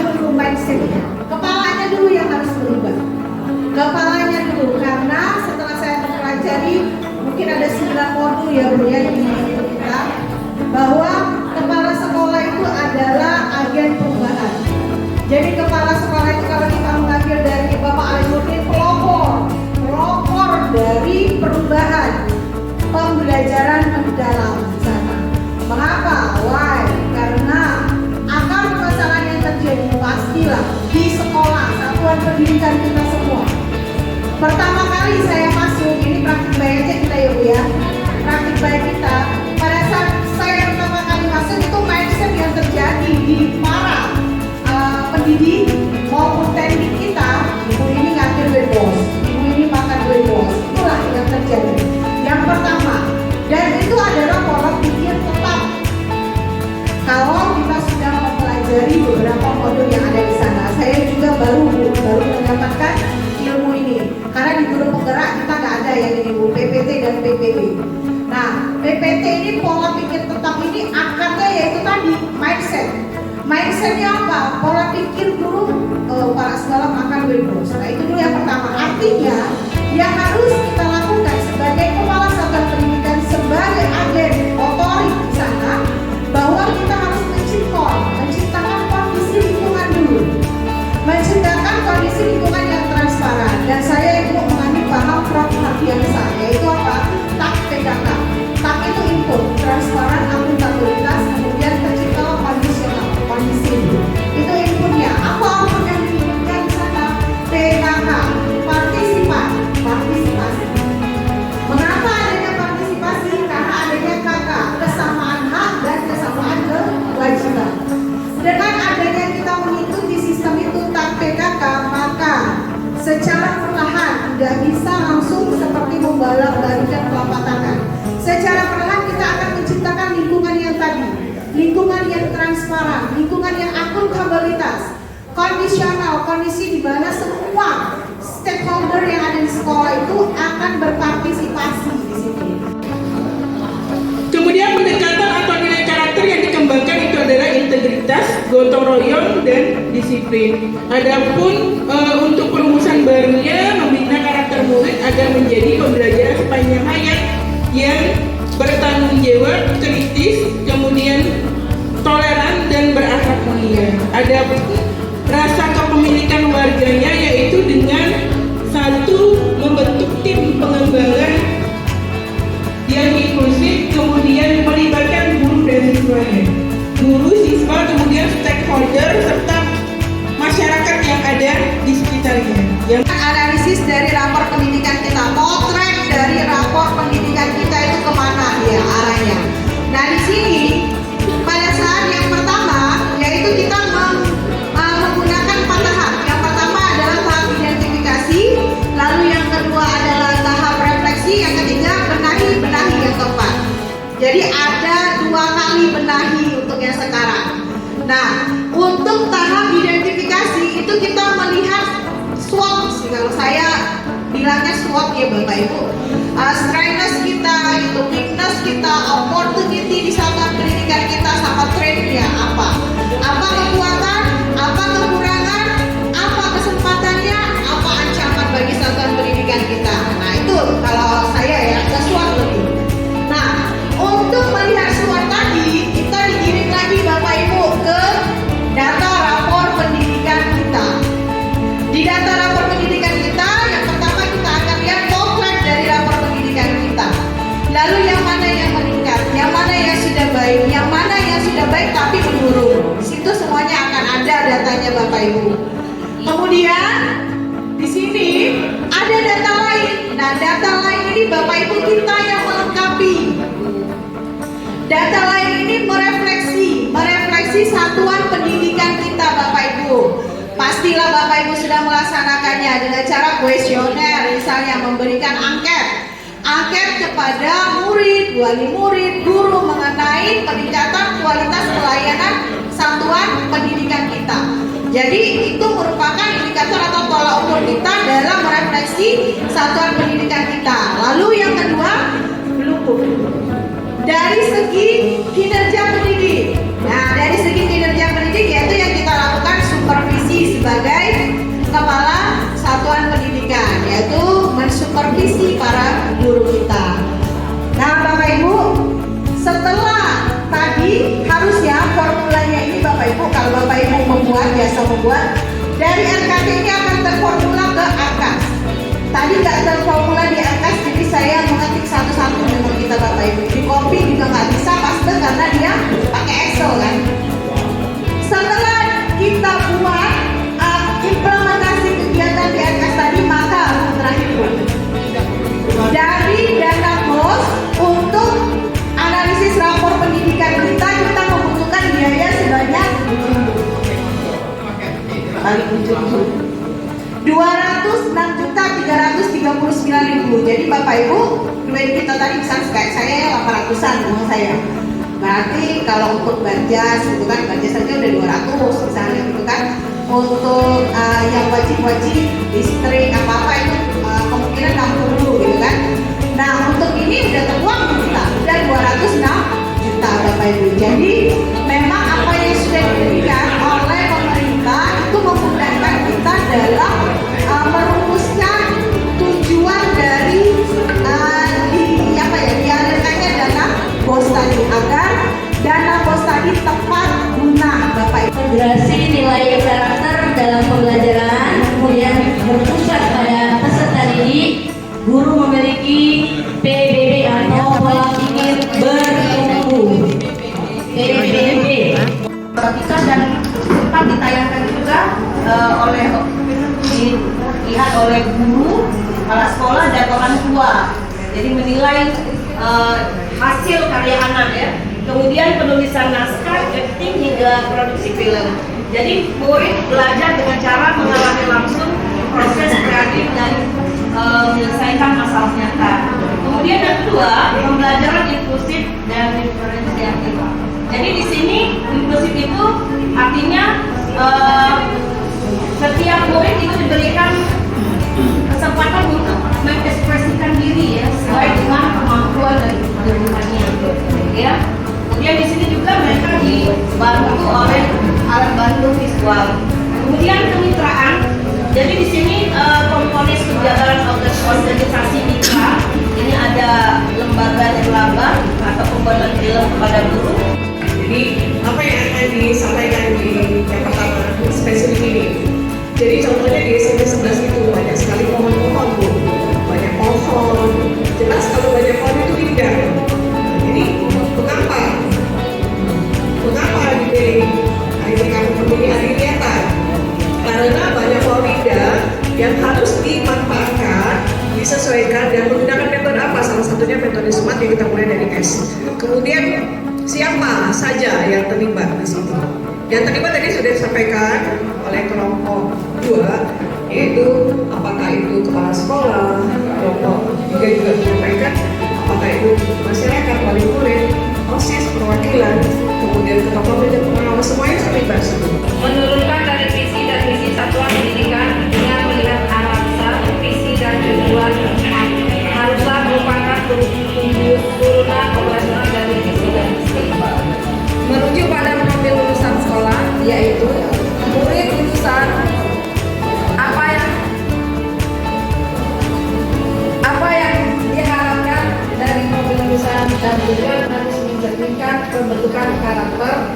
menunggu mindsetnya. Kepalanya dulu yang harus berubah. Kepalanya dulu, karena setelah saya mempelajari mungkin ada 9 modul ya Bu ya di kita, bahwa kepala sekolah itu adalah agen perubahan. Jadi kepala sekolah itu kalau kita mengambil dari Bapak Alimuddin, pelopor dari perubahan pembelajaran mendalam di sana. Mengapa? Why? Karena akar permasalahan yang terjadi pastilah di sekolah, satuan pendidikan kita semua. Pertama kali saya masuk, ini praktik baik aja kita ya Bu ya. Praktik baik kita, pada saat saya pertama kali masuk itu mindset yang terjadi di para pendidik maupun teknik kita, ibu ini ngambil duit bos, ibu ini makan duit bos. Itulah yang terjadi. Yang pertama, dan itu adalah pola pikir tetap. Kalau kita sudah mempelajari beberapa modul yang ada di sana, saya juga baru mendapatkan ilmu ini. Karena di guru penggerak kita nggak ada yang ini Bu, PPT dan PPD. Nah, PPT ini pola pikir tetap ini akarnya yaitu tadi mindset. Mindsetnya apa? Pola pikir guru para sekolah makan duit bos. Nah itu dulu yang pertama. Artinya yang harus kita lakukan sebagai kepala satuan pendidikan, sebagai agen otorit di sana, bahwa kita harus menciptakan kondisi lingkungan dulu, menciptakan kondisi lingkungan yang transparan. Dan saya itu mengambil paham Prof. Hardiansa, yaitu apa? TAK PKK. TAK itu input, transparan, akuntabilitas, kemudian terciptalah kondisional, kondisi itu inputnya. Apa output yang diinputkan di sana? PKK, partisipasi. Mengapa adanya partisipasi? Karena adanya KK, kesamaan hak dan kesamaan kewajiban. Dengan adanya kita mengikuti sistem itu TAK PKK, maka secara perlahan tidak bisa langsung seperti membalak-balikan telapak tangan. Secara perlahan kita akan menciptakan lingkungan yang tadi, lingkungan yang transparan, lingkungan yang akuntabilitas, kondisional, kondisi di mana semua stakeholder yang ada di sekolah itu akan berpartisipasi di sini. Kemudian pendekatan atau nilai karakter yang dikembangkan itu adalah integritas, gotong royong, dan disiplin. Adapun untuk perumusan barunya membina karakter murid agar menjadi pembelajaran sepanjang hayat yang bertanggung jawab, kritis, kemudian toleran dan berakhlak mulia. Ada rasa kepemilikan warganya, yaitu dengan satu membentuk tim pengembangan yang inklusif, kemudian melibatkan guru dan siswanya, guru, siswa, kemudian stakeholder serta masyarakat yang ada di sekitarnya. Yang analisis dari rapor pendidikan kita, potret dari rapor pendidikan kita itu kemana ya arahnya. Nah di sini pada saat yang pertama yaitu kita menggunakan 4 tahap. Yang pertama adalah tahap identifikasi, lalu yang kedua adalah tahap refleksi, yang ketiga benahi yang keempat. Jadi ada 2 kali benahi untuk yang sekarang. Nah untuk tahap identifikasi itu kita melihat SWOT, kalau saya bilangnya SWOT ya Bapak Ibu, strength kita, itu weakness kita, opportunity di satuan pendidikan kita, sama trade-nya apa kekuatan, apa kekurangan, apa kesempatannya, apa ancaman bagi satuan pendidikan kita. Nah itu kalau saya ya ke SWOT lebih. Nah untuk melihat SWOT tadi kita digiring lagi Bapak Ibu ke data rapor pendidikan kita. Di data rapor pendidikan kita, yang pertama kita akan lihat potret dari rapor pendidikan kita. Lalu yang mana yang meningkat, yang mana yang sudah baik tapi menurun. Di situ semuanya akan ada datanya Bapak Ibu. Kemudian di sini ada data lain. Nah, data lain ini Bapak Ibu kita yang melengkapi. Data lain ini merefleksi satuan pendidikan kita Bapak Ibu. Pastilah Bapak Ibu sudah melaksanakannya dengan cara kuesioner, misalnya memberikan angket kepada murid, wali murid, guru mengenai peningkatan kualitas pelayanan satuan pendidikan kita. Jadi itu merupakan indikator atau tolak ukur kita dalam merefleksi satuan pendidikan kita. Lalu yang kedua, dari segi kinerja pendidik. Nah, dari segi kinerja pendidik yaitu yang kita lakukan super biasa membuat. Dari RKT ini akan terformula ke AKAS. Tadi nggak terformula di AKAS, jadi saya mengetik satu-satu memang kita Bapak Ibu. Di copy juga nggak bisa paste karena dia pakai Excel kan. Setelah kita buat implementasi kegiatan di AKAS tadi, maka terakhir dari data bos untuk analisis rapor pendidikan kita membutuhkan biaya sebanyak 206.339.000. Jadi Bapak Ibu, duit kita tadi misalnya kayak saya ya 800-an uang saya. Berarti kalau untuk Barjas gitu kan, Barjas saja udah 200 misalnya gitu kan. Untuk yang wajib-wajib listrik apa-apa itu kemungkinan 60 gitu kan. Nah untuk ini udah terbuang kita udah 206 juta Bapak Ibu. Jadi memang apa yang sudah diberikan oleh pemerintah itu memudahkan kita dalam merumuskan tujuan dari dialirkannya dana bos tadi, agar dana bos tadi tepat guna Bapak Ibu. Integrasi nilai karakter dalam pembelajaran kemudian berpusat pada peserta didik. Guru memiliki PBB atau pola pikir bertumbuh. PBB. Perhatikan dan sempat ditayangkan juga dilihat oleh guru, kepala sekolah dan orang tua. Jadi menilai hasil karya anak ya. Kemudian penulisan naskah, acting hingga produksi film. Jadi murid belajar dengan cara mengalami langsung proses kreatif dan menyelesaikan masalah nyata. Kemudian yang kedua, pembelajaran inklusif dan diferensiatif. Jadi di sini inklusif itu artinya setiap murid itu diberikan kesempatan untuk mengekspresikan diri ya sesuai dengan kemampuan dan kebutuhannya. Ya. Kemudian di sini juga mereka dibantu oleh alat bantu visual. Kemudian kemitraan. Jadi di sini komponen kegiatan organisasi mitra. Ini ada lembaga nirlaba atau pembuatan film kepada guru. Jadi apa yang akan disampaikan di yang pertama spesifik ini. Jadi contohnya di SMP 11 itu banyak sekali pohon-pohon Bu. Banyak pohon. Jelas kalau banyak pohon itu indah. Jadi mengapa? Mengapa dipilih? Nah, ini kami memilih ahli kelihatan. Karena banyak pohon indah yang harus dimanfaatkan, disesuaikan dan menggunakan metode apa? Salah satunya metode SMART yang kita mulai dari S. Kemudian siapa saja yang terlibat di sini? Yang terlibat tadi sudah disampaikan oleh kelompok 2, yaitu apakah itu kepala sekolah, kelompok 3 juga disampaikan apakah itu masyarakat, wali murid, OSIS, perwakilan, kemudian ketua komite pengawas, semuanya terlibat. Menurunkan dari visi dan misi satuan pendidikan dengan melihat arah besar, visi dan tujuan haruslah merupakan turunan operasional dari visi dan misi. Menuju pada profil lulusan sekolah, yaitu murid lulusan apa yang diharapkan dari profil lulusan dan tujuan harus mencerminkan pembentukan karakter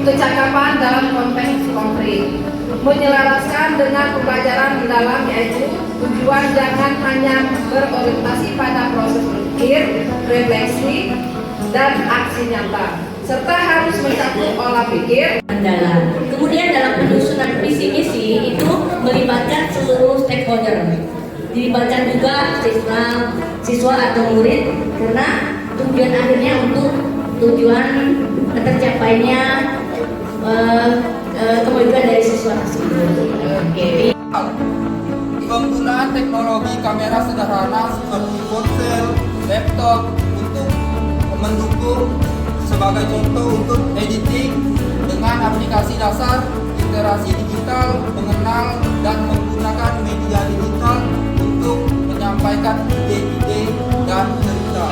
kecakapan dalam konteks konkret, menyelaraskan dengan pembelajaran mendalam, yaitu tujuan jangan hanya berorientasi pada proses berpikir, refleksi, dan aksi nyata, serta harus mencakup olah pikir Mendalam. Kemudian dalam penyusunan visi misi itu melibatkan seluruh stakeholder, dilibatkan juga siswa atau murid, karena tujuan akhirnya untuk tujuan tercapainya kemajuan dari siswa tersebut. Oke. Penggunaan teknologi kamera sederhana seperti ponsel, laptop untuk mendukung sebagai contoh untuk editing dengan aplikasi dasar literasi digital, mengenal dan menggunakan media digital untuk menyampaikan ide-ide dan cerita.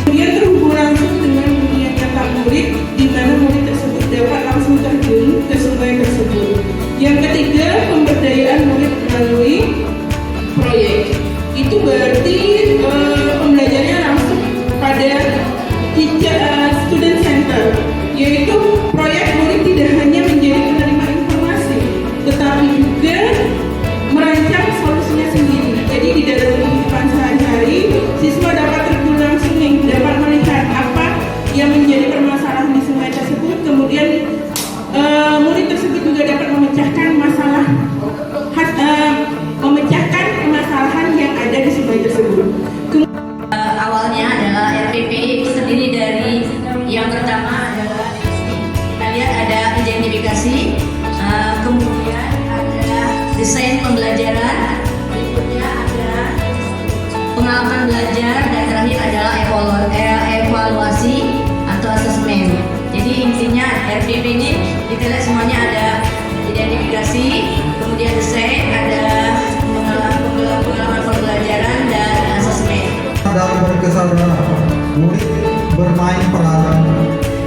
Kemudian terhubung langsung dengan dunia nyata murid, di mana murid tersebut dapat langsung terjun ke sungai tersebut. Yang ketiga, pemberdayaan murid melalui proyek. Itu berarti pembelajarannya langsung pada student center, yaitu proyek murid tidak hanya menjadi penerima informasi pengalaman belajar, dan terakhir adalah evaluasi atau asesmen. Jadi intinya RPP ini kita lihat semuanya ada identifikasi, kemudian desain, ada pengalaman pembelajaran dan asesmen. Dan berkesadaran murid bermain peranan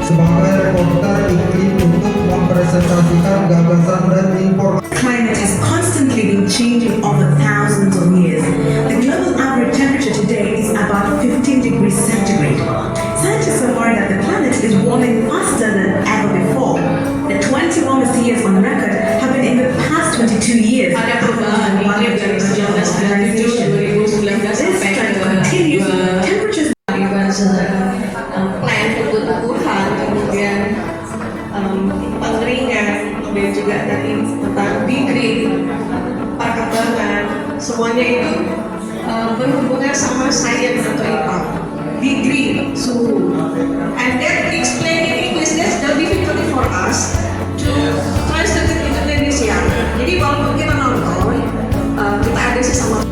sebagai reporter iklim untuk mempresentasikan gagasan dan informasi. Climate has constantly been changing over thousands of years. The global average temperature today is about 15 degrees centigrade. Scientists are worried that the planet is warming faster than ever before. The 20 warmest years on record have been in the past 22 years. Ada perubahan iklim dari 1997, 2019 This sampai trend ke continues. Temperatures plan kebutuhan, kemudian pengeringan, dan juga tadi tentang degree, perkembangan, semuanya itu berhubungan sama sains atau IPA. Degree, suhu, and that explain in English. That's the difficulty for us to translate it into Indonesia. Jadi walaupun kita nonton, kita ada sih sama